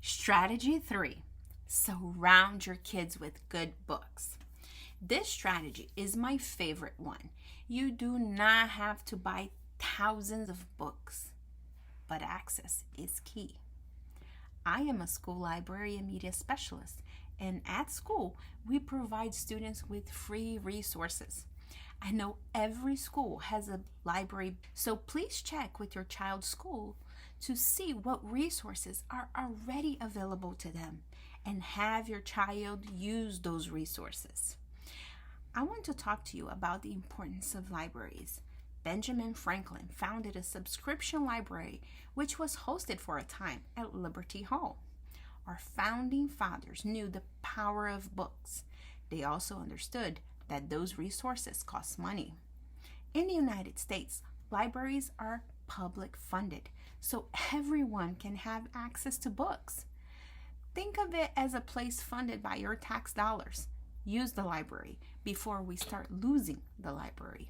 Strategy 3, surround your kids with good books. This strategy is my favorite one. You do not have to buy thousands of books, but access is key. I am a school library and media specialist, and at school, we provide students with free resources. I know every school has a library, so please check with your child's school to see what resources are already available to them and have your child use those resources. I want to talk to you about the importance of libraries. Benjamin Franklin founded a subscription library which was hosted for a time at Liberty Hall. Our founding fathers knew the power of books. They also understood that those resources cost money. In the United States, libraries are public funded, so everyone can have access to books. Think of it as a place funded by your tax dollars. Use the library before we start losing the library.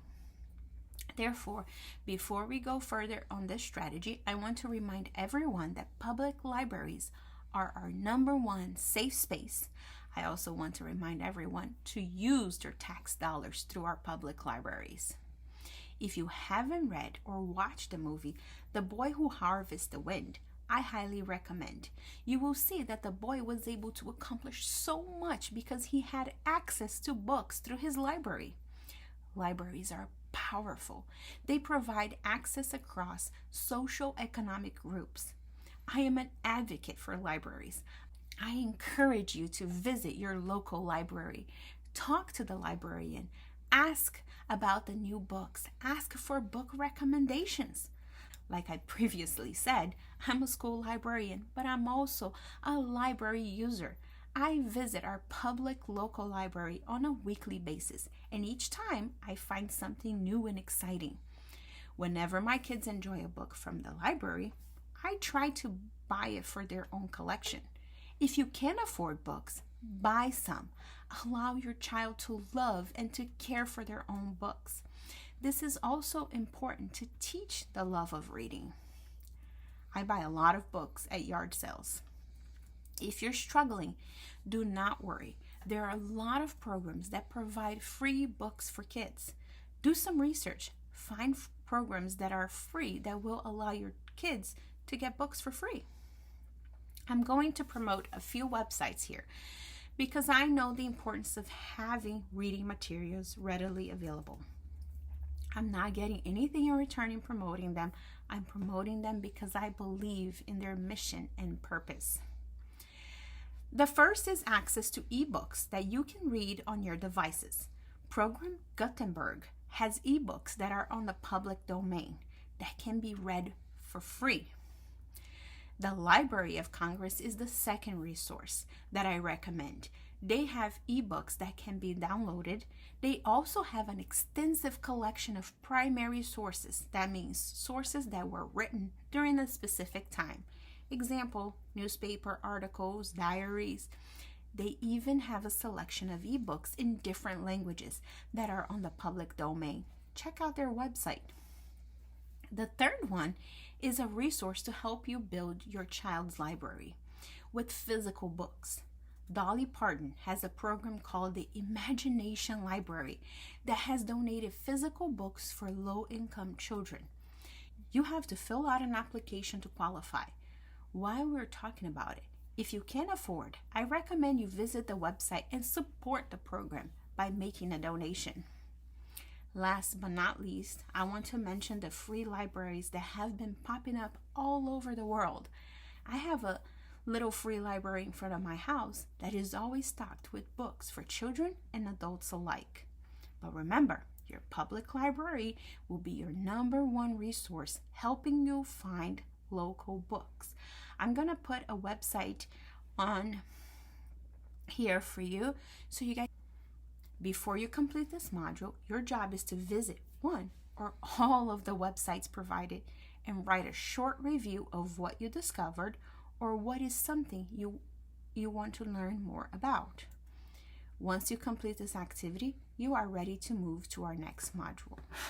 Therefore, before we go further on this strategy, I want to remind everyone that public libraries are our number one safe space. I also want to remind everyone to use their tax dollars through our public libraries. If you haven't read or watched the movie The Boy Who Harvests the Wind, I highly recommend. You will see that the boy was able to accomplish so much because he had access to books through his library. Libraries are powerful. They provide access across socio-economic groups. I am an advocate for libraries. I encourage you to visit your local library. Talk to the librarian. Ask about the new books. Ask for book recommendations. Like I previously said, I'm a school librarian, but I'm also a library user. I visit our public local library on a weekly basis, and each time I find something new and exciting. Whenever my kids enjoy a book from the library, I try to buy it for their own collection. If you can't afford books, buy some. Allow your child to love and to care for their own books. This is also important to teach the love of reading. I buy a lot of books at yard sales. If you're struggling, do not worry. There are a lot of programs that provide free books for kids. Do some research. Find programs that are free that will allow your kids to get books for free. I'm going to promote a few websites here because I know the importance of having reading materials readily available. I'm not getting anything in return in promoting them. I'm promoting them because I believe in their mission and purpose. The first is access to ebooks that you can read on your devices. Program Gutenberg has ebooks that are on the public domain that can be read for free. The Library of Congress is the second resource that I recommend. They have ebooks that can be downloaded. They also have an extensive collection of primary sources. That means sources that were written during a specific time. Example, newspaper articles, diaries. They even have a selection of ebooks in different languages that are on the public domain. Check out their website. The third one is a resource to help you build your child's library with physical books. Dolly Parton has a program called the Imagination Library that has donated physical books for low-income children. You have to fill out an application to qualify. While we're talking about it, if you can't afford, I recommend you visit the website and support the program by making a donation. Last but not least, I want to mention the free libraries that have been popping up all over the world. I have a little free library in front of my house that is always stocked with books for children and adults alike. But remember, your public library will be your number one resource helping you find local books. I'm going to put a website on here for you so you guys. Before you complete this module, your job is to visit one or all of the websites provided and write a short review of what you discovered or what is something you want to learn more about. Once you complete this activity, you are ready to move to our next module.